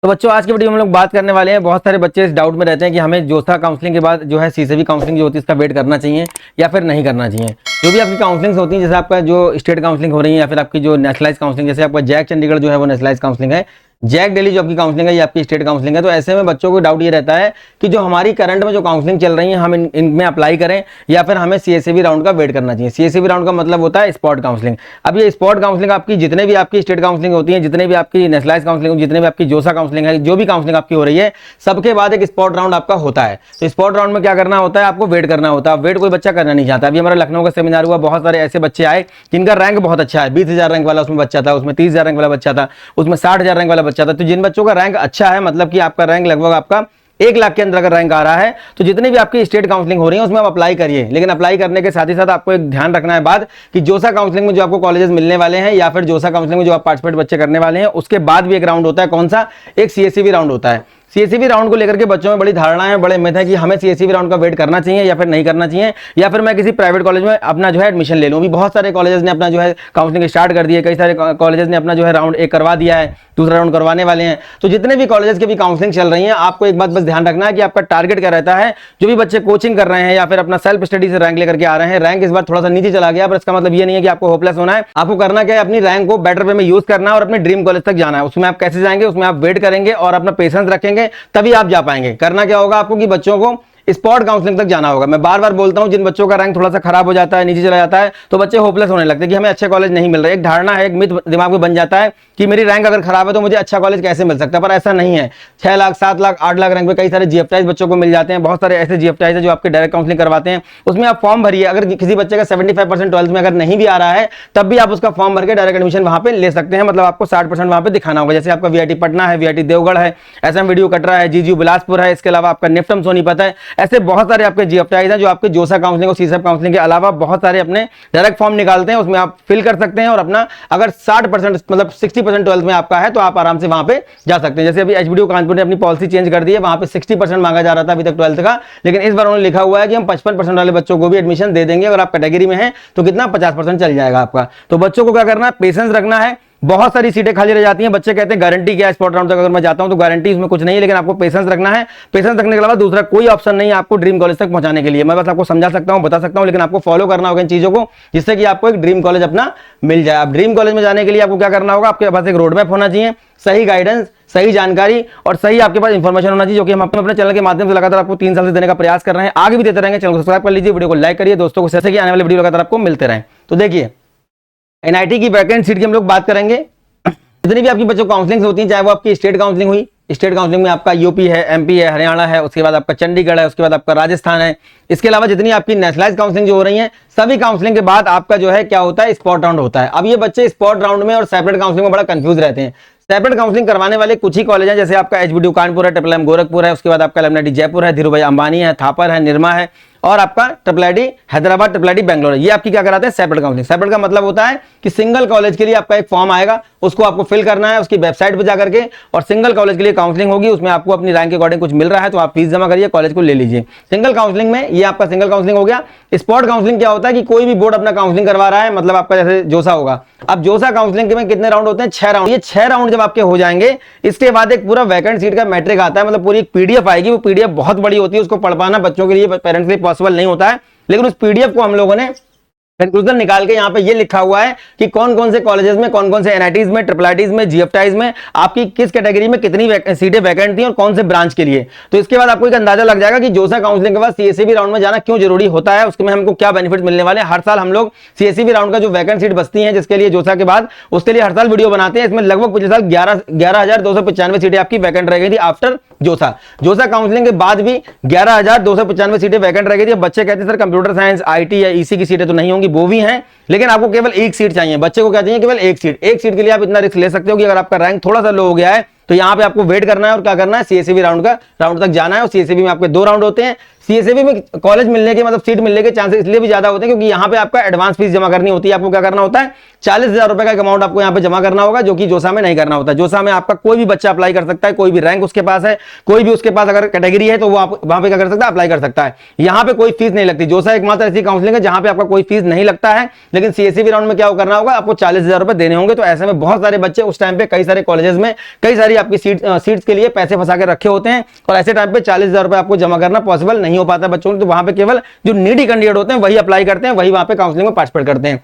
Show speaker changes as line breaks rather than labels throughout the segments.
तो बच्चों आज की वीडियो में हम लोग बात करने वाले हैं, बहुत सारे बच्चे इस डाउट में रहते हैं कि हमें जोसा काउंसलिंग के बाद जो है सीसीबी काउंसलिंग जो होती है इसका वेट करना चाहिए या फिर नहीं करना चाहिए। जो भी आपकी काउंसलिंग होती है, जैसे आपका जो स्टेट काउंसलिंग हो रही है या फिर आपकी जो नेशनलाइज काउंसलिंग, जैसे आपका जैक चंडीगढ़ जो है वो नेशनलाइज काउंसलिंग है, जैक दिल्ली जो आपकी काउंसलिंग है ये आपकी स्टेट काउंसलिंग है। तो ऐसे में बच्चों को डाउट ये रहता है कि जो हमारी करंट में जो काउंसलिंग चल रही है हम इनमें अप्लाई करें या फिर हमें सीएससीबी राउंड का वेट करना चाहिए। सीएससीबी राउंड का मतलब होता है स्पॉट काउंसलिंग। अब ये स्पॉट काउंसलिंग आपकी जितने भी आपकी स्टेट काउंसलिंग होती है, जितने भी आपकी नेशनलाइज काउंसलिंग, जितने भी आपकी जोसा काउंसलिंग है, जो भी काउंसलिंग आपकी हो रही है, सबके बाद एक स्पॉट राउंड आपका होता है। तो स्पॉट राउंड में क्या करना होता है, आपको वेट करना होता है। वेट कोई बच्चा करना नहीं चाहता। अभी हमारा लखनऊ का सेमिनार हुआ, बहुत सारे ऐसे बच्चे आए जिनका रैंक बहुत अच्छा है, 20,000 रैंक वाला उसमें बच्चा था, उसमें 30,000 रैंक वाला बच्चा था, उसमें 60,000 रैंक वाला बच्चा था। तो जिन बच्चों का रैंक अच्छा है, मतलब कि आपका रैंक लगभग आपका 1 लाख के अंदर अगर रैंक आ रहा है, तो जितनी भी आपकी स्टेट काउंसलिंग हो रही है उसमें आप अप्लाई करिए। लेकिन अप्लाई करने के साथ ही साथ आपको एक ध्यान रखना है बात कि जोसा काउंसलिंग में जो आपको कॉलेजेस मिलने वाले हैं या फिर जोसा काउंसलिंग में जो आप पार्टिसिपेट बच्चे करने वाले हैं, उसके बाद भी एक राउंड होता है। कौन सा? एक सीएससीबी राउंड होता है। सीएससीबी राउंड को लेकर के बच्चों में बड़ी धारणा है, बड़े मिथ है कि हमें सीएससीबी राउंड का वेट करना चाहिए या फिर नहीं करना चाहिए, या फिर मैं किसी प्राइवेट कॉलेज में अपना जो है एडमिशन ले लूं। अभी बहुत सारे कॉलेजेस ने अपना जो है काउंसलिंग स्टार्ट कर दी है, कई सारे कॉलेजेस ने अपना जो है राउंड 1 करवा दिया है, दूसरा राउंड करवाने वाले हैं। तो जितने भी कॉलेजेस की भी काउंसलिंग चल रही है, आपको एक बात बस ध्यान रखना है कि आपका टारगेट क्या रहता है। जो भी बच्चे कोचिंग कर रहे हैं या फिर अपना सेल्फ स्टडी से रैंक लेकर के आ रहे हैं, रैंक इस बार थोड़ा सा नीचे चला गया, पर इसका मतलब ये नहीं है कि आपको होपलेस होना है। आपको करना क्या है, अपनी रैंक को बेटर वे में यूज करना है और अपने ड्रीम कॉलेज तक जाना है। उसमें आप कैसे जाएंगे, उसमें आप वेट करेंगे और अपना पेशेंस रखेंगे, तभी आप जा पाएंगे। करना क्या होगा आपको कि बच्चों को स्पॉट काउंसलिंग तक जाना होगा। मैं बार बार बोलता हूं, जिन बच्चों का रैंक थोड़ा सा खराब हो जाता है, नीचे चला जाता है, तो बच्चे होपलेस होने लगते हैं कि हमें अच्छे कॉलेज नहीं मिल रहे। एक धारणा है, एक मिथ दिमाग में बन जाता है कि मेरी रैंक अगर खराब है तो मुझे अच्छा कॉलेज कैसे मिल सकता है, पर ऐसा नहीं है। 6 लाख, 7 लाख, 8 लाख रैंक पे कई सारे जीएफटाइज बच्चों को मिल जाते हैं। बहुत सारे ऐसे जीएफटाइज है जो आपके डायरेक्ट काउंसलिंग करवाते हैं, उसमें आप फॉर्म भरिए। अगर किसी बच्चे का 75% 12th में अगर नहीं भी आ रहा है, तब भी आप उसका फॉर्म भर के डायरेक्ट एडमिशन वहां पे ले सकते हैं। मतलब आपको 60% वहां पे दिखाना होगा। जैसे आपका वीआईटी पटना है, वीआईटी देवगढ़ है, एसएम वीडियो कटरा है, जीजीयू बिलासपुर है, इसके अलावा आपका निफ्टम सोनीपत है। ऐसे बहुत सारे आपके जीएफटाइज हैं जो आपके जोसा काउंसलिंग और सीसब काउंसलिंग के अलावा बहुत सारे अपने डायरेक्ट फॉर्म निकालते हैं, उसमें आप फिल कर सकते हैं और अपना अगर 60% मतलब 60% 12th में आपका है तो आप आराम से वहां पे जा सकते हैं। जैसे अभी एचबीडीयू कानपुर ने अपनी पॉलिसी चेंज कर दी है, वहां पे 60% मांगा जा रहा था अभी तक 12th का, लेकिन इस बार उन्होंने लिखा हुआ है कि हम 55% वाले बच्चों को भी एडमिशन दे देंगे। अगर आप कैटेगरी में हैं तो कितना 50% चल जाएगा आपका। तो बच्चों को क्या करना है, पेशेंस रखना है। बहुत सारी सीटें खाली रह जाती हैं, बच्चे कहते हैं गारंटी क्या है स्पॉट राउंड तक अगर मैं जाता हूं, तो गारंटी इसमें कुछ नहीं है, लेकिन आपको पेशेंस रखना है। पेशेंस रखने के अलावा दूसरा कोई ऑप्शन नहीं है आपको ड्रीम कॉलेज तक पहुंचाने के लिए। मैं बस आपको समझा सकता हूं, बता सकता हूं, लेकिन आपको फॉलो करना होगा इन चीजों को, जिससे कि आपको एक ड्रीम कॉलेज अपना मिल जाए। अब ड्रीम कॉलेज में जाने के लिए आपको क्या करना होगा, आपके पास एक रोड मैप होना चाहिए, सही गाइडेंस, सही जानकारी और सही आपके पास इंफॉर्मेशन होना चाहिए, जो कि हम अपने चैनल के माध्यम से लगातार आपको 3 साल से देने का प्रयास कर रहे हैं, आगे भी देते रहेंगे। चैनल को सब्सक्राइब कर लीजिए, वीडियो को लाइक करिए, दोस्तों को जैसे कि आने वाले वीडियो लगातार आपको मिलते रहें। तो देखिए, एनआईटी की वैकेंट सीट की हम लोग बात करेंगे। जितनी भी आपकी बच्चों काउंसलिंग होती है, चाहे वो आपकी स्टेट काउंसलिंग हुई, स्टेट काउंसलिंग में आपका यूपी है, एमपी है, हरियाणा है, उसके बाद आपका चंडीगढ़ है, उसके बाद आपका राजस्थान है, इसके अलावा जितनी आपकी नेशनलाइज काउंसलिंग जो हो रही है, सभी काउंसलिंग के बाद आपका जो है क्या होता है, स्पॉट राउंड होता है। अब ये बच्चे स्पॉट राउंड में और सेपरेट काउंसलिंग में बड़ा कंफ्यूज रहते हैं। सेपरेट काउंसलिंग करवाने वाले कुछ ही कॉलेज हैं, जैसे आपका एचबीडीयू कानपुर है, ट्रिपल एम गोरखपुर है, उसके बाद आपका एलएमआईटी जयपुर है, धीरूभाई अंबानी है, थापर है, निरमा है, और आपका triple IT Hyderabad, triple IT Bangalore है। ये आपकी क्या कराते हैं, सेपरेट काउंसलिंग। सेपरेट का मतलब होता है कि सिंगल कॉलेज के लिए आपका एक फॉर्म आएगा, उसको आपको फिल करना है उसकी वेबसाइट पर जाकर के, और सिंगल कॉलेज के लिए काउंसलिंग होगी। उसमें आपको अपनी रैंक के अकॉर्डिंग कुछ मिल रहा है तो आप फीस जमा करिए, कॉलेज को ले लीजिए। सिंगल काउंसलिंग में ये आपका सिंगल काउंसलिंग हो गया। स्पॉट काउंसलिंग क्या होता है कि कोई भी बोर्ड अपना काउंसलिंग करवा रहा है, मतलब आपका जैसे जोसा होगा। अब जोसा काउंसलिंग में कितने राउंड होते हैं, 6 राउंड। ये 6 राउंड जब आपके हो जाएंगे, इसके बाद एक पूरा वैकेंट सीट का मैट्रिक आता है, मतलब पूरी एक पीडीएफ आएगी। वो पीडीएफ बहुत बड़ी होती है, उसको पढ़ पाना बच्चों के लिए, पेरेंट्स के लिए पॉसिबल नहीं होता है, लेकिन उस पीडीएफ को हम लोगों ने कंक्लूजन निकाल के यहाँ पे ये लिखा हुआ है कि कौन कौन से कॉलेजेस में, कौन कौन से एनआईटीज में, ट्रिपल आईटीज में, जीएफटाइज में आपकी किस कैटेगरी में कितनी सीटें वैकेंट थी और कौन से ब्रांच के लिए। तो इसके बाद आपको एक अंदाजा लग जाएगा कि जोसा काउंसलिंग के बाद सीएससीबी राउंड में जाना क्यों जरूरी होता है, उसमें हमको क्या बेनिफिट मिलने वाले हैं। हर साल हम लोग सीएससीबी राउंड का जो वैकेंट सीट बचती है जिसके लिए जोसा के बाद, उसके लिए हर साल वीडियो बनाते हैं। इसमें लगभग पिछले साल 11,295 सीटें आपकी वैकेंट रह गई थी आफ्टर जोसा। जोसा काउंसलिंग के बाद भी 11,295 सीटें वैकेंट रह गई थी। बच्चे कहते हैं सर कंप्यूटर साइंस, आईटी या ईसी की सीटें तो नहीं होंगी, वो भी हैं, लेकिन आपको केवल एक सीट चाहिए। बच्चे को क्या चाहिए, केवल एक सीट। एक सीट के लिए आप इतना रिस्क ले सकते हो कि अगर आपका रैंक थोड़ा सा लो हो गया है तो यहाँ पे आपको वेट करना है और क्या करना है, सीएससीबी राउंड तक जाना है। और सीएससीबी में आपके 2 राउंड होते हैं। सीएसईबी में कॉलेज मिलने के मतलब सीट मिलने के चांसेस इसलिए भी ज्यादा होते हैं क्योंकि यहाँ पे आपका एडवांस फीस जमा करनी होती है। आपको क्या करना होता है, 40,000 रुपए का अमाउंट आपको यहाँ पे जमा करना होगा, जो कि जोसा में नहीं करना होता है। जोसा में आपका कोई भी बच्चा अप्लाई कर सकता है, कोई भी रैंक उसके पास है, कोई भी उसके पास अगर कैटेगरी है तो वो आप वहां पे क्या कर सकता है, अप्लाई कर सकता है। यहाँ पे कोई फीस नहीं लगती। जोसा एकमात्र ऐसी काउंसलिंग है जहां पे आपका कोई फीस नहीं लगता है, लेकिन सीएसईबी राउंड में क्या करना होगा, आपको 40,000 रुपए देने होंगे। तो ऐसे में बहुत सारे बच्चे उस टाइम पे कई सारे कॉलेजेस में कई सारी आपकी सीट्स के लिए पैसे फंसा के रखे होते हैं, और ऐसे टाइम पे 40,000 रुपए आपको जमा करना पॉसिबल नहीं हो पाता बच्चों को। तो वहां पे केवल जो नीडी कैंडिडेट होते हैं वही अप्लाई करते हैं, वही वहां पे काउंसलिंग में पार्टिसिपेट करते हैं।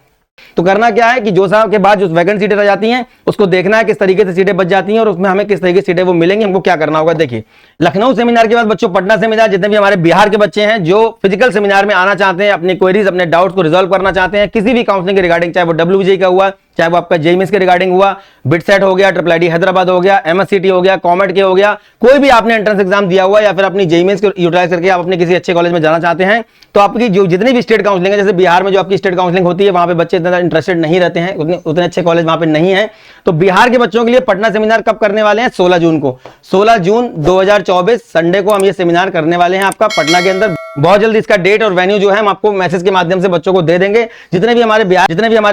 तो करना क्या है कि जोसा के बाद जो वैकेंट सीटें रह जाती हैं उसको देखना है किस तरीके से सीटें बच जाती हैं और उसमें हमें किस तरीके से सीटें वो मिलेंगी। हमको क्या करना होगा, देखिए लखनऊ सेमिनार के बाद बच्चों पटना सेमिनार, जितने भी हमारे बिहार के बच्चे हैं जो फिजिकल सेमिनार में आना चाहते हैं, अपनी क्वेरीज अपने डाउट्स को रिजॉल्व करना चाहते हैं किसी भी काउंसलिंग के रिगार्डिंग, चाहे वो WJ का हुआ, चाहे वो आपका जेईएमएस के रिगार्डिंग हुआ, बिटसेट हो गया, IIIT हैदराबाद हो गया, MSCT हो गया, कॉमेट के हो गया, कोई भी आपने एंट्रेंस एग्जाम दिया हुआ या फिर अपनी जेईएमएस को यूटिलाइज करके आप अपने किसी अच्छे कॉलेज में जाना चाहते हैं, तो आपकी जो जितनी भी स्टेट काउंसलिंग है, जैसे बिहार में जो आपकी स्टेट काउंसलिंग होती है वहां पे बच्चे इतना इंटरेस्टेड नहीं रहते हैं, उतने अच्छे कॉलेज वहां पे नहीं है। तो बिहार के बच्चों के लिए पटना सेमिनार कब करने वाले हैं, 16 जून को, 16 जून 2024 संडे को हम ये सेमिनार करने वाले हैं आपका पटना के अंदर। बहुत जल्दी इसका डेट और वेन्यू जो है हम आपको मैसेज के माध्यम से बच्चों को दे देंगे। जितने भी हमारे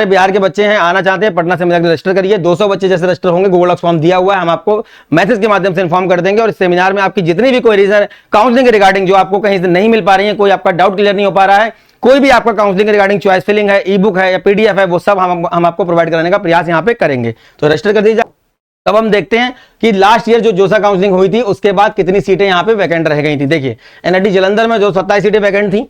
बिहार के बच्चे हैं आना चाहते हैं पटना सेमिनार रजिस्टर करिए। 200 बच्चे जैसे रजिस्टर होंगे, गूगल डॉक्स फॉर्म दिया हुआ है, हम आपको मैसेज के माध्यम से इन्फॉर्म कर देंगे। और इस सेमिनार में आपकी जितनी भी क्वेरीज है काउंसलिंग के रिगार्डिंग जो आपको कहीं से नहीं मिल पा रही है, कोई आपका डाउट क्लियर नहीं हो पा रहा है, कोई भी आपका काउंसलिंग के रिगार्डिंग चॉइस फिलिंग है, ई बुक है या PDF है, वो सब हम आपको प्रोवाइड कराने का प्रयास यहाँ पे करेंगे। तो रजिस्टर कर दीजिए। तब हम देखते हैं कि लास्ट ईयर जो जोसा काउंसलिंग हुई थी उसके बाद कितनी सीटें यहाँ पे वैकेंट रह गई थी। देखिए NIT जालंधर में जो 27 सीटें वैकेंट थी,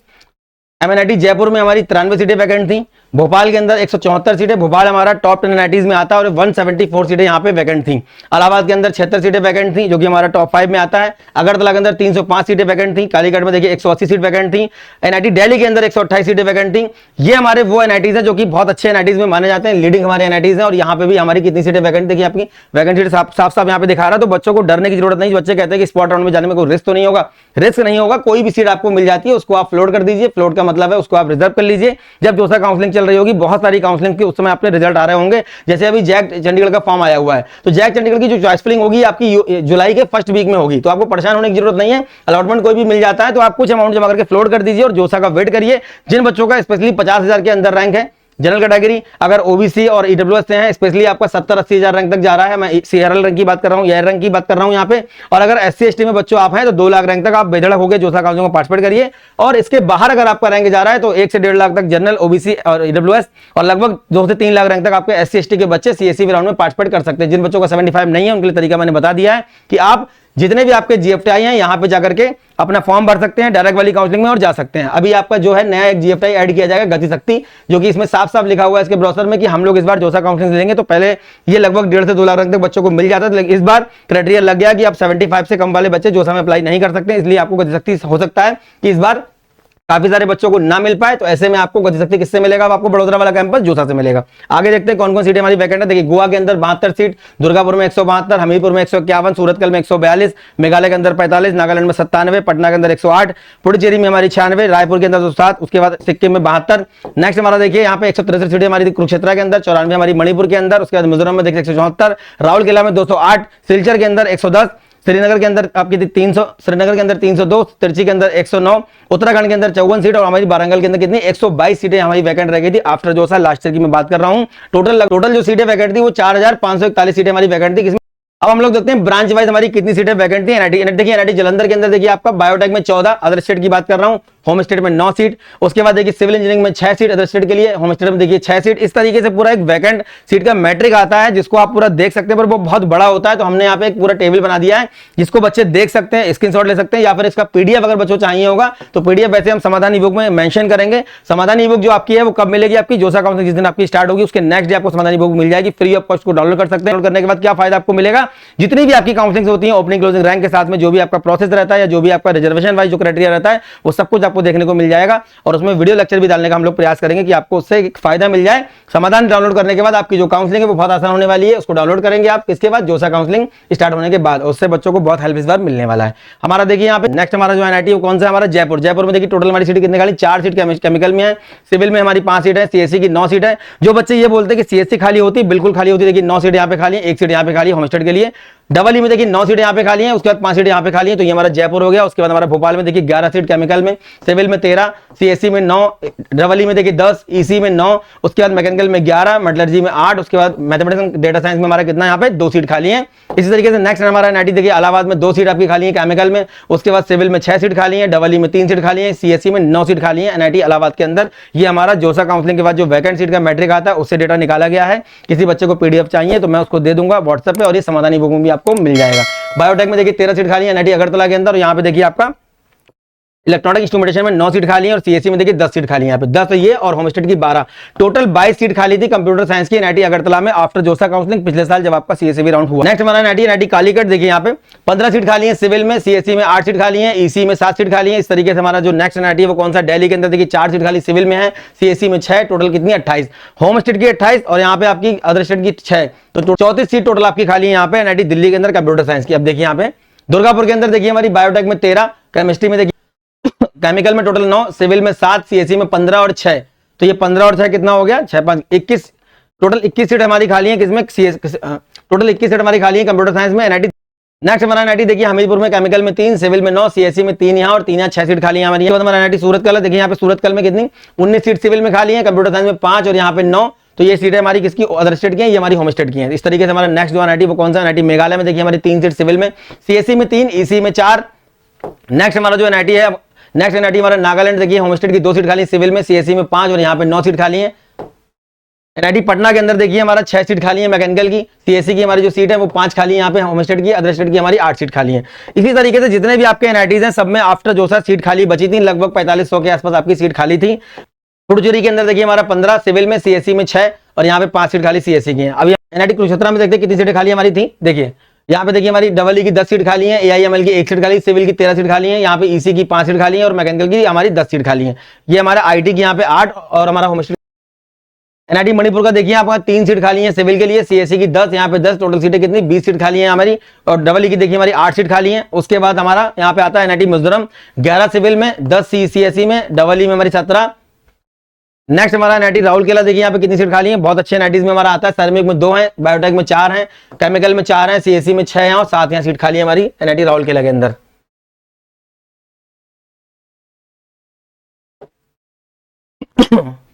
MNIT जयपुर में हमारी 93 सीटें वैकेंट थी, भोपाल के अंदर 174 सीटें, भोपाल हमारा टॉप 10 NITs में आता है और 174 सीटें यहाँ पे वैकेंट थी। इलाहाबाद के अंदर 76 सीटें वैकेंट थी जो कि हमारा टॉप 5 में आता है। अगरतला के अंदर 305 सीटें वैकेंट थी। कालीगढ़ में देखिए 180 सीट वैकेंट थी। NIT दिल्ली के अंदर 128 सीटें वैकेंट थी। ये हमारे वो NITs हैं जो कि बहुत अच्छे NITs में माने जाते हैं, लीडिंग हमारे NITs हैं। और यहाँ पे भी हमारी कितनी सीटें वैकेंट, देखिए आपकी वैकेंट सीट साफ यहाँ पे दिखा रहा है। तो बच्चों को डरने की जरूरत नहीं। बच्चे कहते हैं कि स्पॉट राउंड में जाने में कोई रिस्क तो नहीं होगा, रिस्क नहीं होगा। कोई भी सीट आपको मिल जाती है उसको आप फ्लोट कर दीजिए। फ्लोट का मतलब है उसको आप रिजर्व कर लीजिए। जब जोसा काउंसलिंग चल रही होगी, बहुत सारी काउंसलिंग की उस समय आपके रिजल्ट आ रहे होंगे। जैसे अभी जैक चंडीगढ़ का फॉर्म आया हुआ है, तो जैक चंडीगढ़ की जो चॉइस फिलिंग होगी आपकी जुलाई के फर्स्ट वीक में होगी। तो आपको परेशान होने की जरूरत नहीं है। अलॉटमेंट कोई भी मिल जाता है तो आप कुछ अमाउंट जमा करके फ्लोट कर दीजिए और जोसा का वेट करिए। जिन बच्चों का स्पेशली 50,000 के अंदर रैंक है, जनरल कैटेगरी, अगर OBC और EWS से हैं, स्पेशली आपका 70-80 हजार रैंक तक जा रहा है। मैं CRL रैंक की बात कर रहा हूँ, AR रैंक की बात कर रहा हूँ यहाँ पे। और अगर SC/ST में बच्चों आप हैं तो 2 लाख रैंक तक आप बेधड़क होकर जोसा काउंसलिंग में पार्टिसिपेट करिए। और इसके बाहर अगर आपका रैंक जा रहा है तो 1 से 1.5 लाख तक जनरल, OBC और EWS, और लगभग 2 से 3 लाख रैंक तक आपके SC/ST के बच्चे CSE राउंड में पार्टिसिपेट कर सकते हैं। जिन बच्चों का 75 नहीं है उनके लिए तरीका मैंने बता दिया है कि आप जितने भी आपके GFTI हैं यहाँ पे जाकर के अपना फॉर्म भर सकते हैं डायरेक्ट वाली काउंसलिंग में और जा सकते हैं। अभी आपका जो है नया एक GFTI ऐड किया जाएगा, गति शक्ति, जो कि इसमें साफ साफ लिखा हुआ है इसके ब्राउज़र में कि हम लोग इस बार जोसा काउंसलिंग लेंगे। तो पहले ये लगभग 1.5 से 2 लाख रैंक तक बच्चों को मिल जाता है, लेकिन इस बार क्राइटेरिया लग गया कि आप 75 से कम वाले बच्चे जोसा में अप्लाई नहीं कर सकते। इसलिए आपको गति शक्ति हो सकता है कि इस बार काफी सारे बच्चों को ना मिल पाए। तो ऐसे में आपको गति शक्ति किससे मिलेगा, आपको बड़ोदरा वाला कैंपस जोसा से मिलेगा। आगे देखते हैं कौन कौन सीटें हमारी वैकेंट है। देखिए गोवा के अंदर 72 सीट, दुर्गापुर में 172, हमीरपुर में 151, सूरतकल में 142, मेघालय के अंदर 45, नागालैंड में 97, पटना के अंदर 108, पुडुचेरी में हमारी 96, रायपुर के अंदर 207, उसके बाद सिक्किम में 72। नेक्स्ट हमारा देखिए यहाँ पे 163 सीटें हमारी कुरुक्षेत्र के अंदर, 94 हमारी मणिपुर के अंदर, उसके बाद मिजोरम में देखिए 174, राउरकेला में 208, सिलचर के अंदर 110, श्रीनगर के अंदर आपकी 300, श्रीनगर के अंदर 302, तिरची के अंदर 109, उत्तराखंड के अंदर 54 सीट और हमारी वारंगल के अंदर कितनी 122 सीटें हमारी वैकेंट रह गई थी आफ्टर जोसा लास्ट ईयर की मैं बात कर रहा हूं। टोटल जो सीटें वैकेंट थी वो 4,541 सीटें हमारी वैकेंट थी। अब हम लोग देखते हैं ब्रांच वाइज हमारी कितनी सीटें वैकेंट थी। देखिए NIT जालंधर के अंदर देखिए आपका बायोटेक में 14, अदर स्टेट की बात कर रहा हूं, होम स्टेट में 9 सीट, उसके बाद देखिए सिविल इंजीनियरिंग में 6 सीट अदर स्टेट के लिए, होम स्टेट में देखिए 6 सीट। इस तरीके से पूरा एक वैकेंट सीट का मैट्रिक आता है जिसको आप पूरा देख सकते हैं, पर वो बहुत बड़ा होता है। तो हमने यहाँ पे एक पूरा टेबल बना दिया है जिसको बच्चे देख सकते हैं, स्क्रीनशॉट ले सकते हैं, या फिर इसका PDF अगर बच्चों चाहिए होगा तो PDF वैसे हम समाधान ई बुक में मेंशन करेंगे। समाधान ई बुक जो आपकी है वो कब मिलेगी, आपकी जोसा काउंसलिंग जिस दिन आपकी स्टार्ट होगी उसके नेक्स्ट डे आपको समाधान ई बुक मिल जाएगी फ्री ऑफ कॉस्ट। को डाउनलोड कर सकते हैं। डाउनलोड करने के बाद क्या फायदा आपको मिलेगा, जितनी भी आपकी काउंसलिंग होती है ओपनिंग क्लोजिंग रैंक के साथ में जो भी आपका प्रोसेस रहता है या जो भी आपका रिजर्वेशन वाइज जो क्राइटेरिया रहता है वो सब कुछ आपको देखने को मिल जाएगा। और उसमें वीडियो लेक्चर भी डालने का हम लोग प्रयास करेंगे कि आपको उससे एक फायदा मिल जाए। समाधान डाउनलोड करने के बाद आपकी जो काउंसलिंग है वो बहुत आसान होने वाली है। उसको डाउनलोड करेंगे आप, इसके बाद जोसा काउंसलिंग स्टार्ट होने के बाद उससे बच्चों को बहुत हेल्प इस बार मिलने वाला है। हमारा देखिए यहाँ पे नेक्स्ट हमारा जो NIT वो कौन सा हमारा जयपुर में देखिए टोटल हमारी सीट कितने खाली 4 सीट केमिकल में है, सिविल में हमारी 5 सीट है, CSE की 9 सीट है। जो बच्चे ये बोलते हैं कि CSE खाली होती है, बिल्कुल खाली होती है। देखिए 9 सीट यहाँ पे खाली है, 1 सीट यहाँ पे खाली होम स्टेट के लिए। डबल ई में देखिए 9 सीटें यहाँ पे खाली हैं, उसके बाद 5 सीटें यहाँ पे खाली हैं, तो ये हमारा जयपुर हो गया। उसके बाद हमारा भोपाल में देखिए 11 सीट केमिकल में, सिविल में 13, सीएससी में 9, डबल ई में देखिए 10, ईसी में 9, उसके बाद मैकेनिकल में 11, मेटलर्जी में 8, उसके बाद मैथमेटिक्स डेटा साइंस में हमारा कितना यहाँ पे 2 सीट खाली है। इसी तरीके से नेक्स्ट हमारा एनआईटी देखिए इलाहाबाद में 2 सीट आपकी खाली है केमिकल में, उसके बाद सिविल में 6 सीट खाली है, डबल ई में 3 सीट खाली है, सीएससी में 9 सीट खाली है एनआईटी इलाहाबाद के अंदर। ये हमारा जोसा काउंसलिंग के बाद जो वैकेंट सीट का मैट्रिक आता है उससे डेटा निकाला गया है। किसी बच्चे को पीडीएफ चाहिए तो मैं उसको दे दूंगा व्हाट्सएप पे, और ये समाधानी बुक में भी आपको मिल जाएगा। बायोटेक में देखिए 13 सीट खाली है एनआईटी अगरतला के अंदर, और यहाँ पे देखिए आपका इलेक्ट्रॉनिक इंस्ट्रूमेंटेशन में 9 सीट खाली है, और सीएससी में देखिए 10 सीट खाली है। यहाँ पे 10 ये और होमस्टेड की 12, टोटल 22 सीट खाली थी कंप्यूटर साइंस की एनआईटी अगरतला में आफ्टर जोसा काउंसलिंग पिछले साल जब आपका सीएससी राउंड हुआ। नेक्स्ट हमारा एनआईटी कालीकट देखिए यहाँ पे 15 सीट खाली है सिविल में, सीएससी में 8 सीट खाली है, ईसी में 7 सीट खाली है। इस तरीके से हमारा जो नेक्स्ट एनआईटी है वो कौन सा, दिल्ली के अंदर देखिए 4 सीट खाली सिविल में है, सीएससी में 6, टोटल कितनी 28, होमस्टेड की 28 और यहाँ पे आपकी अदर स्टेट की 6, तो 34 सीट टोटल आपकी खाली है यहाँ पे एनआईटी दिल्ली के अंदर कंप्यूटर साइंस की। अब देखिए यहाँ पे दुर्गापुर के अंदर देखिए हमारी बायोटेक में 13, केमिस्ट्री में देखिए केमिकल में टोटल 9, सिविल में 7, सीएससी में 15 और 6, तो ये 15 और 6 कितना हो गया 6 5 21, टोटल 21 सीट हमारी खाली है किसमें टोटल 21 सीट हमारी खाली है कंप्यूटर साइंस में एनआईटी। नेक्स्ट हमारा एनआईटी देखिए हमीरपुर में केमिकल में 3, सिविल में 9, सीएससी में 3 यहाँ और 3 यहाँ 6 सीट खाली है हमारी। हमारा एनआईटी सूरतकल देखिए यहाँ पे सूरतकल में कितनी 19 सीट सिविल में खाली है, कंप्यूटर साइंस में 5 और यहाँ पे 9, तो ये सीटें हमारी किसकी अदर स्टेट की हैं, ये हमारी होम स्टेट की हैं। इस तरीके से हमारा नेक्स्ट जो एनआईटी वो कौन सा एनआईटी मेघालय में देखिए हमारी 3 सीट सिविल में, सीएससी में 3, ईसी में 4। नेक्स्ट हमारा जो एनआईटी है नेक्स्ट एनआईटी हमारा नागालैंड देखिए होमस्टेड की 2 सीट खाली सिविल में, सीएससी में 5 और यहाँ पे 9 सीट खाली है। एनआईटी पटना के अंदर देखिए हमारा 6 सीट खाली है मैकेनिकल की, सीएससी की हमारी जो सीट है वो 5 खाली है यहाँ पे होमस्टेड की, अदर स्टेट की हमारी 8 सीट खाली है। इसी तरीके से जितने भी आपके एनआईटीज हैं सब में आफ्टर जोसा सीट खाली बची थी, लगभग 4500 के आसपास आपकी सीट खाली थी। पुडुचेरी के अंदर देखिए हमारा 15 सिविल में, सीएससी में 6 और यहाँ पे 5 सीट खाली सीएससी की है। अब एनआईटी कुरुक्षेत्र में देखते हैं कितनी सीटें खाली हमारी थी, देखिए यहाँ पे देखिए हमारी डबल ई की 10 सीट खाली है, एआईएमएल की 1 सीट खाली, सिविल की 13 सीट खाली है, यहाँ पे ईसी की 5 सीट खाली है और मैकेनिकल की हमारी 10 सीट खाली है। ये हमारा आईटी की यहाँ पे 8 और हमारा होमस्टेड। एनआईटी मणिपुर का देखिए आपका 3 सीट खाली है सिविल के लिए, सीएससी की 10, यहाँ पे 10, टोटल सीटें कितनी 20 सीट खाली है हमारी, और डबल ई की देखिए हमारी 8 सीट खाली है। उसके बाद हमारा यहाँ पे आता है एनआईटी मिजोरम 11 सिविल में, 10 सीएससी में, डबल ई में हमारी 17। नेक्स्ट हमारा एनआईटी राउरकेला देखिए यहाँ पे कितनी सीट खाली है, बहुत अच्छे एनआईटीज में हमारा आता है, सर्मिक में 2 है, बायोटेक में 4 है, केमिकल में 4 है, सीएससी में 6 है और 7 यहाँ सीट खाली है हमारी एनआईटी राउरकेला के अंदर।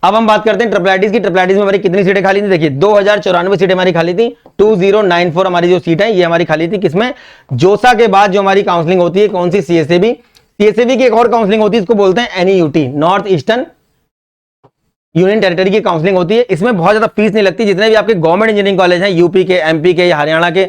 अब हम बात करते हैं ट्रिपल आईटीज की। ट्रिपल आईटीज में हमारी कितनी सीटें खाली थी, देखिए 2094 सीटें हमारी खाली थी, 2094 हमारी जो सीट है ये हमारी खाली थी किसमें, जोसा के बाद जो हमारी काउंसलिंग होती है कौन सी, सीएसएबी। सीएसएबी की एक और काउंसलिंग होती है, इसको बोलते हैं एनईयूटी, नॉर्थ ईस्टर्न यूनियन टेरिटरी की काउंसलिंग होती है। इसमें बहुत ज्यादा फीस नहीं लगती, जितने भी आपके गवर्नमेंट इंजीनियरिंग कॉलेज हैं यूपी के, एमपी के या हरियाणा के,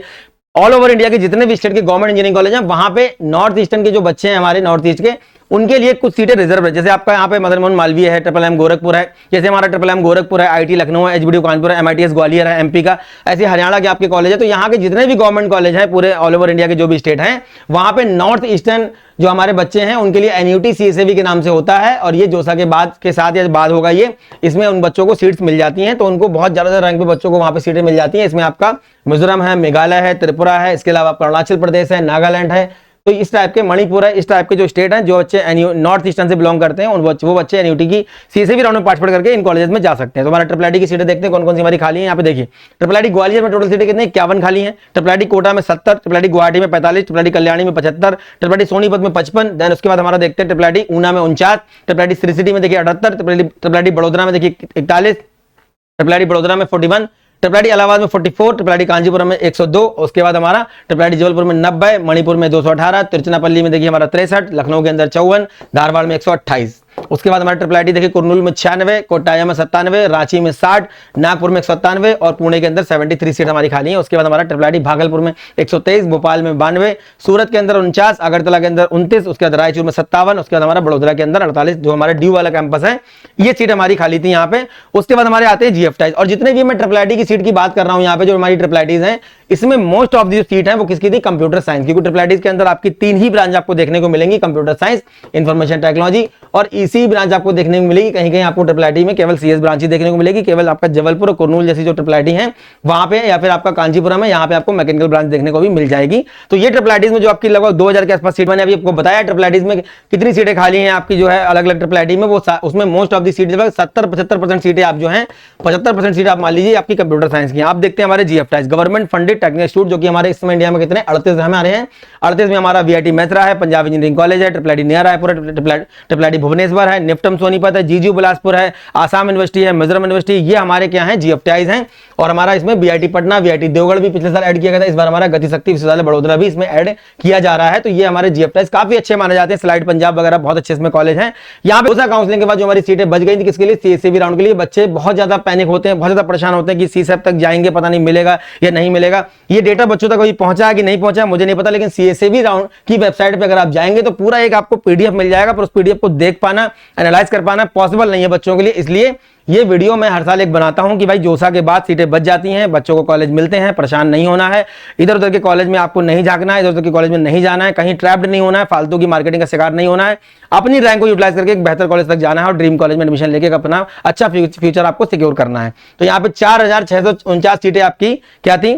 ऑल ओवर इंडिया के जितने भी स्टेट के गवर्नमेंट इंजीनियरिंग कॉलेज हैं वहां पे नॉर्थ ईस्टर्न के जो बच्चे हैं हमारे नॉर्थ ईस्ट के, उनके लिए कुछ सीटें रिजर्व है। जैसे आपका यहाँ पे मदन मोहन मालवीय है, ट्रिपल एम गोरखपुर है, जैसे हमारा ट्रिपल एम गोरखपुर है, आईटी लखनऊ है, एचबीडू कानपुर है, एमआईटीएस ग्वालियर है एमपी का, ऐसे हरियाणा के आपके कॉलेज है। तो यहाँ के जितने भी गवर्नमेंट कॉलेज हैं पूरे ऑल ओवर इंडिया के जो भी स्टेट हैं वहां पे नॉर्थ ईस्टर्न जो हमारे बच्चे हैं उनके लिए एनयूटी सीएसएबी के नाम से होता है, और ये जोसा के बाद के साथ या बाद होगा ये, इसमें उन बच्चों को सीट्स मिल जाती हैं, तो उनको बहुत ज्यादा रैंक पे बच्चों को वहां पे सीटें मिल जाती हैं। इसमें आपका मिजोरम है, मेघालय है, त्रिपुरा है, इसके अलावा अरुणाचल प्रदेश है, नागालैंड है, तो इस टाइप के मणिपुर है, इस टाइप के जो स्टेट हैं जो बच्चे नॉर्थ ईस्टर्न से बिलोंग करते हैं वो बच्चे एनयूटी की सीएसएबी राउंड में पार्टिसिपेट करके इन कॉलेज में जा सकते हैं। तो हमारा ट्रिपल आईटी की सीटें देखते हैं कौन कौन सी हमारी खाली है। यहाँ पे देखिए ट्रिपल आईटी ग्वालियर में टोटल सीटें कितनी 51 खाली हैं, ट्रिपल आईटी कोटा में 70, ट्रिपल आईटी गुवाहाटी में 45, ट्रिपल आईटी कल्याणी में 75, ट्रिपल आईटी सोनीपत में 55, देन उसके बाद हमारा देखते हैं ट्रिपल आईटी ऊना में 49, ट्रिपल आईटी श्री सिटी में देखिए 78, ट्रिपल आईटी बड़ोदरा में देखिए 41, ट्रिपल आईटी बड़ोदरा में 41, ट्रिपल आईटी इलाहाबाद में 44, ट्रिपल आईटी कांचीपुरम में 102, उसके बाद हमारा ट्रिपल आईटी जबलपुर में 90, मणिपुर में 218, तिरुचिरापल्ली में देखिए हमारा 63, लखनऊ के अंदर 54, धारवाड़ में 128। उसके बाद हमारा ट्रिपल आईटी देखिए कुरनूल में 96, कोटाया में 97, रांची में 60, नागपुर में 197 और पुणे के अंदर 73 सीट हमारी खाली है। उसके बाद हमारा ट्रिपल आईटी भागलपुर में 123, भोपाल में 92, सूरत के अंदर 49, अगरतला के अंदर 29, उसके बाद रायचूर में 57, उसके बाद हमारा बड़ोदरा के अंदर 48, जो हमारा ड्यू वाला कैंपस है ये सीट हमारी खाली थी यहाँ पे। उसके बाद हमारे आते हैं जीएफटाइज, और जितने भी मैं ट्रिपल आईटी की सीट की बात कर रहा हूँ यहाँ पे जो हमारी ट्रिपल आईटीज हैं इसमें मोस्ट ऑफ दी सीट है वो किसकी थी, कंप्यूटर साइंस, क्योंकि ट्रिपल आईटीज के अंदर आपकी 3 ही ब्रांच आपको देखने को मिलेंगी, कंप्यूटर साइंस, इंफॉर्मेशन टेक्नोलॉजी और ईसी ब्रांच आपको देखने को मिलेगी। कहीं कहीं आपको ट्रिपल आईटी में केवल सीएस ब्रांच ही देखने को मिलेगी, केवल आपका जबलपुर और कुरनूल जैसी जो ट्रिपल आईटी है वहां पे, या फिर आपका कांचीपुरम है यहाँ पे आपको मैकेनिकल ब्रांच देखने को भी मिल जाएगी। तो ये ट्रिपल आईटीज में जो आपकी लगभग 2000 के आसपास सीट, मैंने अभी आपको बताया ट्रिपल आईटीज में कितनी सीटें खाली हैं आपकी जो है अलग अलग ट्रिपल आईटी में, वो उसमें मोस्ट ऑफ दी सीट 70-75% सीटें आप जो है 75% सीट आप मान लीजिए आपकी कंप्यूटर साइंस की। आप देखते हैं हमारे जीएफटाइज गवर्नमेंट फंडेड टेक्निकल इंस्टीट्यूट जो कि हमारे इस समय इंडिया में कितने 38 हमारे हैं। 38 में हमारा वीआईटी मैथरा है, पंजाब इंजीनियरिंग कॉलेज है, ट्रिपल आईटी नया रायपुर है, ट्रिपल आईटी भुवनेश्वर है, निफ्टम सोनीपत है, जीजीयू बिलासपुर है, आसाम यूनिवर्सिटी है, मिजोरम यूनिवर्सिटी, ये हमारे क्या है जीएफटीआईज हैं। और हमारा इसमें बीआईटी पटना, बीआईटी देवगढ़ भी पिछले साल ऐड किया गया था, इस बार हमारा गति शक्ति विश्वविद्यालय बड़ोदरा भी इसमें ऐड किया जा रहा है। तो ये हमारे जीएफटीआईज काफी अच्छे माने जाते हैं। स्लाइड पंजाब वगैरह बहुत अच्छे इसमें कॉलेज हैं। यहाँ पे काउंसलिंग के बाद जो हमारी सीटें बच गई थी किसके लिए, सीएसईबी राउंड के लिए, बच्चे बहुत ज्यादा पैनिक होते हैं, बहुत ज्यादा परेशान होते हैं कि सीसेप तक जाएंगे, पता नहीं मिलेगा या नहीं मिलेगा। ये डेटा बच्चों तक अभी पहुंचा है कि नहीं पहुंचा मुझे नहीं पता, लेकिन सीएसईबी राउंड की वेबसाइट पे अगर आप जाएंगे तो पूरा एक आपको पीडीएफ मिल जाएगा, पर उस पीडीएफ को देख पाना, एनालाइज कर पाना पॉसिबल नहीं है बच्चों के लिए। इसलिए ये वीडियो मैं हर साल एक बनाता हूं कि भाई जोसा के बाद सीटें बच जाती हैं, बच्चों को कॉलेज मिलते हैं, परेशान नहीं होना है, इधर उधर के कॉलेज में आपको नहीं झांकना है, इधर उधर के कॉलेज में नहीं जाना है, कहीं ट्रैप्ड नहीं होना है, फालतू की मार्केटिंग का शिकार नहीं होना है, अपनी रैंक को यूटिलाइज करके एक बेहतर कॉलेज तक जाना है और ड्रीम कॉलेज में एडमिशन लेके अपना अच्छा फ्यूचर आपको सिक्योर करना है। तो यहाँ पे 4649 सीटें आपकी क्या थी,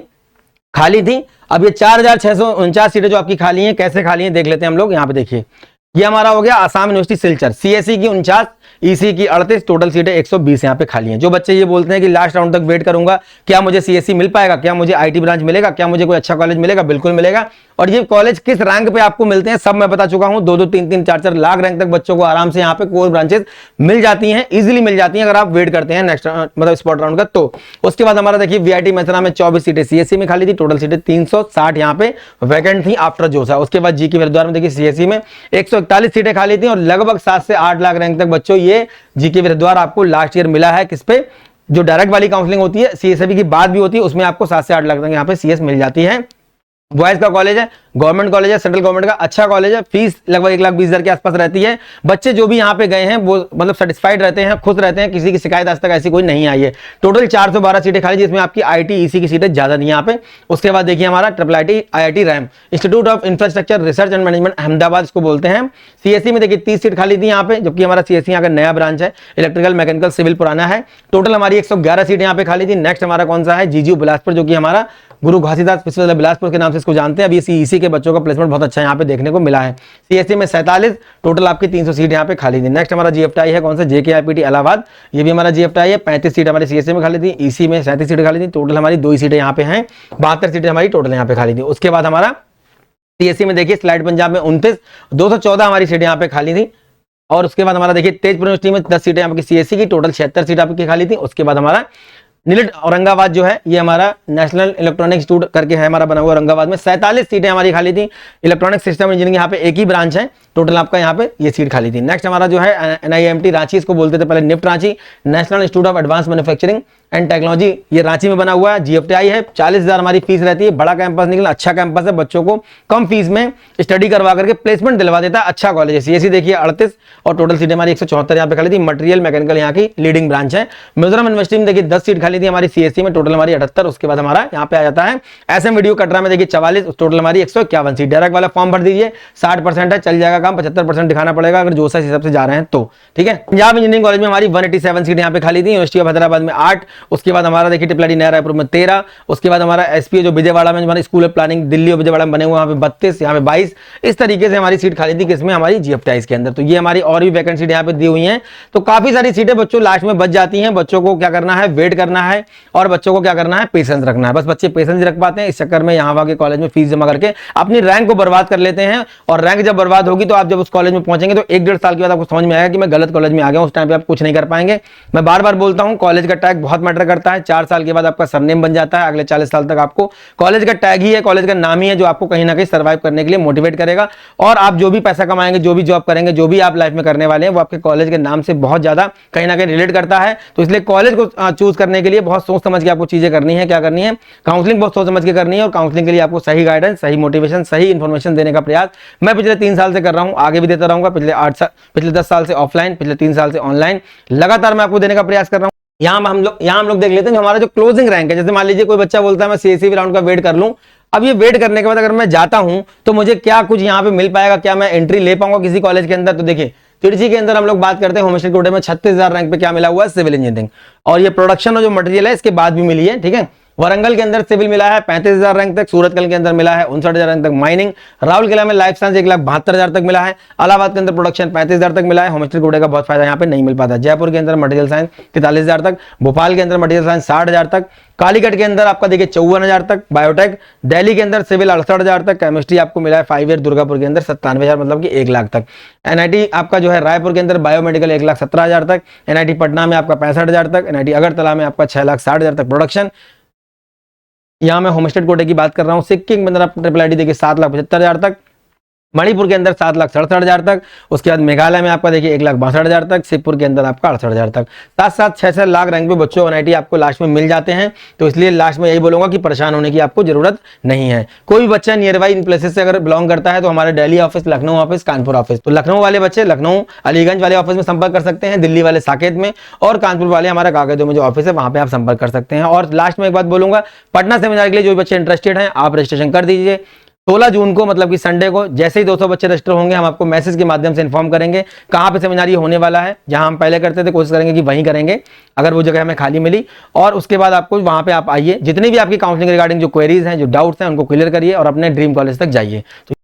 खाली थी। अब ये 4649 सीटें जो आपकी खाली हैं, कैसे खाली हैं देख लेते हैं हम लोग। यहाँ पे देखिए, ये हमारा हो गया आसाम यूनिवर्सिटी सिलचर, सीएसई की 49, ईसी की 38, टोटल सीटें 120 यहाँ पे खाली हैं। जो बच्चे ये बोलते हैं कि लास्ट राउंड तक वेट करूंगा, क्या मुझे सीएसई मिल पाएगा, क्या मुझे आईटी ब्रांच मिलेगा, क्या मुझे कोई अच्छा कॉलेज मिलेगा, बिल्कुल मिलेगा। और ये कॉलेज किस रैंक पे आपको मिलते हैं सब मैं बता चुका हूं। 2-2, 3-3, 4-4 लाख रैंक तक बच्चों को आराम से यहाँ पे कोर ब्रांचेस मिल जाती हैं, इजीली मिल जाती हैं अगर आप वेट करते हैं नेक्स्ट मतलब स्पॉट राउंड का। तो उसके बाद हमारा देखिए वीआईटी मैथरा में 24 सीटें सीएससी में खाली थी, टोटल सीटें 360 यहाँ पे वैकेंट थी आफ्टर जोसा। उसके बाद जीके हरिद्वार में देखिए सीएससी में 141 सीटें खाली थी और लगभग 7 से 8 लाख रैंक तक बच्चों ये जीके हरिद्वार आपको लास्ट ईयर मिला है। किस पे, जो डायरेक्ट वाली काउंसलिंग होती है सीएसबी की बात भी होती है, उसमें आपको 7 से 8 लाख तक यहाँ पे सीएस मिल जाती है। बॉयज का कॉलेज है, गवर्नमेंट कॉलेज है, सेंट्रल गवर्नमेंट का अच्छा कॉलेज है, फीस लगभग 1,20,000 के आसपास रहती है। बच्चे जो भी यहाँ पे गए हैं वो मतलब सेटिस्फाइड रहते हैं, खुश रहते हैं, किसी की शिकायत आज तक ऐसी कोई नहीं आई है। टोटल 412 सीटें खाली, जिसमें आपकी आईटी ईसी की सीटें ज्यादा नहीं यहाँ पे। उसके बाद देखिए हमारा triple IT RAM, institute of infrastructure research and management Ahmedabad इसको बोलते हैं। सीएससी में देखिए 30 सीट खाली थी यहाँ पे, जबकि हमारा सीएससी यहाँ का नया ब्रांच है, इलेक्ट्रिकल मैकेनिकल सिविल पुराना है। टोटल हमारी 111 सीटें यहाँ पे खाली थी। नेक्स्ट हमारा कौन सा है, जीजीयू बिलासपुर, जो कि हमारा गुरु घासीदास विश्वविद्यालय बिलासपुर के नाम से इसको जानते हैं। अभी ईसी के बच्चों का प्लेसमेंट बहुत अच्छा यहाँ पे देखने को मिला है। सीएससी में 47, टोटल आपकी 300 सीट यहाँ पे खाली थी। नेक्स्ट हमारा जीएफटीआई है कौन सा, जेकेआईपीटी इलाहाबाद, ये भी हमारा जीएफटीआई है। 35 सीट हमारी सीएससी में खाली थी, ईसी में 37 सीटें खाली थी, टोटल हमारी 2 ही सीटें यहाँ पे हैं, 72 सीटें हमारी टोटल यहाँ पे खाली थी। उसके बाद हमारा सीएससी में देखिए स्लाइड पंजाब में 29, 214 हमारी सीटें यहाँ पे खाली थी। और उसके बाद हमारा देखिए तेजपुर यूनिवर्सिटी में 10 सीटें आपकी सीएससी की, टोटल 76 सीट आपकी खाली थी। उसके बाद हमारा नीलट औरंगाबाद जो है, ये हमारा नेशनल इलेक्ट्रॉनिक इंस्टीट्यूट करके है हमारा बना हुआ, औरंगाबाद में 47 सीटें हमारी खाली थी। इलेक्ट्रॉनिक सिस्टम इंजीनियरिंग यहाँ पे एक ही ब्रांच है, टोटल आपका यहाँ पे ये सीट खाली थी। नेक्स्ट हमारा जो है एनआईएमटी रांची, इसको बोलते थे पहले NIFFT Ranchi, national institute of advance manufacturing and technology, ये रांची में बना हुआ है। जीएफटीआई है, 40,000 हमारी फीस रहती है। बड़ा कैंपस निकला, अच्छा कैंपस है, बच्चों को कम फीस में स्टडी करवा करके प्लेसमेंट दिलवा देता है, अच्छा कॉलेज है। सीएससी देखिए 38 और टोटल सीटें हमारी 174 यहाँ पे खाली थी। मटेरियल मैकेनिकल यहाँ की लीडिंग ब्रांच है। मिजोरम यूनिवर्सिटी में देखिए 10 सीट खाली थी हमारी सीएससी में, टोटल हमारी 78। उसके बाद हमारा यहाँ पे आ जाता है एसएम वीडियो कटरा में देखिए 44, टोटल हमारी 151 सीट। डायरेक्ट वाला फॉर्म भर दीजिए, 60% है, चल जाएगा काम, 75% दिखाना पड़ेगा अगर जोसा हिसाब से जा रहे हैं तो, ठीक है। पंजाब इंजीनियरिंग कॉलेज में हमारी 187 सीट यहाँ पे खाली थी। यूनिवर्सिटी ऑफ हैदराबाद में 8, उसके बाद हमारा ट्रिपल आईटी नया रायपुर में 13, उसके बाद हमारा एसपी जो विजयवाड़ा में हमारा स्कूल ऑफ प्लानिंग दिल्ली और विजयवाड़ा में बने हुए, वहां पे 32, यहाँ पे 22। इस तरीके से हमारी सीट खाली थी किसमें, हमारी जीएफटीआई के अंदर। तो ये हमारी और भी वैकेंट सीट यहाँ पे दी हुई हैं। तो काफी सारी सीटें बच्चों लास्ट में बच जाती हैं। बच्चों को क्या करना है, वेट करना है, और बच्चों को क्या करना है, पेशेंस रखना है। बस बच्चे पेशेंस रख पाते हैं, इस चक्कर में यहाँ वहां के कॉलेज में फीस जमा करके अपनी रैंक को बर्बाद कर लेते हैं। और रैंक जब बर्बाद होगी तो आप जब उस कॉलेज में पहुंचेंगे तो 1-1.5 साल के बाद आपको समझ में आएगा कि मैं गलत कॉलेज में आ गया हूं। उस टाइम पे आप कुछ नहीं कर पाएंगे। मैं बार बार बोलता हूं, कॉलेज का टैग बहुत मैटर करता है। 4 साल के बाद आपका सरनेम बन जाता है, अगले 40 साल तक आपको कॉलेज का टैग ही है, कॉलेज का नाम ही है जो आपको कहीं ना कहीं सर्वाइव करने के लिए मोटिवेट करेगा। और आप जो भी पैसा कमाएंगे, जो भी जॉब करेंगे, जो भी आप लाइफ में करने वाले हैं, वो आपके कॉलेज के नाम से बहुत ज्यादा कहीं ना कहीं रिलेट करता है। तो इसलिए कॉलेज को चूज करने के लिए बहुत सोच समझ के आपको चीजें करनी है। क्या करनी है, काउंसलिंग बहुत सोच समझ के करनी है। और काउंसलिंग के लिए आपको सही गाइडेंस, सही मोटिवेशन, सही इंफॉर्मेशन देने का प्रयास मैं पिछले 3 साल से कर रहा हूं, आगे भी देता रहूंगा। पिछले 10 साल से ऑफलाइन, पिछले 3 साल से ऑनलाइन, लगातार मैं आपको देने का प्रयास कर रहा हूं। यहाँ हम लोग देख लेते हैं हमारा जो क्लोजिंग रैंक है। जैसे मान लीजिए कोई बच्चा बोलता है मैं सीएससी राउंड का वेट कर लूं। अब ये वेट करने के बाद अगर मैं जाता हूं तो मुझे क्या कुछ यहाँ पे मिल पाएगा, क्या मैं एंट्री ले पाऊंगा किसी कॉलेज के अंदर। तो देखिए तिरछी के अंदर हम लोग बात करते हैं, होमस्टे कोटे में 36,000 रैंक पे क्या मिला हुआ है, सिविल इंजीनियरिंग। और ये प्रोडक्शन और जो मटेरियल है इसके बाद भी मिली है, ठीक है। वारंगल के अंदर सिविल मिला है 35,000 रैंक तक, सूरत कल के अंदर मिला है 59,000 रैंक तक माइनिंग, राउरकेला में लाइफ साइंस 1,72,000 तक मिला है, इलाहाबाद के अंदर प्रोडक्शन 35,000 तक मिला है, होमस्टे कोटे का बहुत फायदा यहाँ पे नहीं मिल पाता, जयपुर के अंदर मटेरियल साइंस 43,000 तक, भोपाल के अंदर मटेरियल साइंस 60,000 तक, कालीकट के अंदर आपका देखिए 54,000 तक बायोटेक, दिल्ली के अंदर सिविल 68,000 तक, केमिस्ट्री आपको मिला है 5 ईयर, दुर्गापुर के अंदर 97,000 मतलब कि 1 लाख तक, एनआईटी आपका जो है रायपुर के अंदर बायोमेडिकल 1,17,000 तक, एनआईटी पटना में आपका 65,000 तक, एनआईटी अगरतला में आपका 6,60,000 तक प्रोडक्शन। यहाँ मैं होमस्टेड कोटे की बात कर रहा हूँ। सिक्किम के अंदर आप ट्रिपल आईटी देखिए 7,75,000 तक, मणिपुर के अंदर 7,67,000 तक, उसके बाद मेघालय में आपका देखिए 1,62,000 तक, शिवपुर के अंदर आपका 68,000 तक, 7-7 6-6 लाख रैंक पे बच्चों एनआईटी आपको लास्ट में मिल जाते हैं। तो इसलिए लास्ट में यही बोलूंगा कि परेशान होने की आपको जरूरत नहीं है। कोई भी बच्चा नियर बाई इन प्लेसेस से अगर बिलोंग करता है तो हमारे Delhi office, Lucknow office, Kanpur office, तो लखनऊ वाले बच्चे लखनऊ अलीगंज वाले ऑफिस में संपर्क कर सकते हैं, दिल्ली वाले साकेत में, और कानपुर वाले हमारा कागजों में जो ऑफिस है वहां पे आप संपर्क कर सकते हैं। और लास्ट में एक बात बोलूंगा, पटना सेमिनार के लिए जो बच्चे इंटरेस्टेड हैं आप रजिस्ट्रेशन कर दीजिए। 16 जून को मतलब कि संडे को जैसे ही 200 बच्चे रजिस्टर होंगे हम आपको मैसेज के माध्यम से इन्फॉर्म करेंगे कहाँ पे सेमिनार ये होने वाला है। जहां हम पहले करते थे कोशिश करेंगे कि वहीं करेंगे अगर वो जगह हमें खाली मिली, और उसके बाद आपको वहां पे आप आइए, जितनी भी आपकी काउंसलिंग रिगार्डिंग जो क्वेरीज हैं, जो डाउट्स हैं, उनको क्लियर करिए और अपने ड्रीम कॉलेज तक जाइए। तो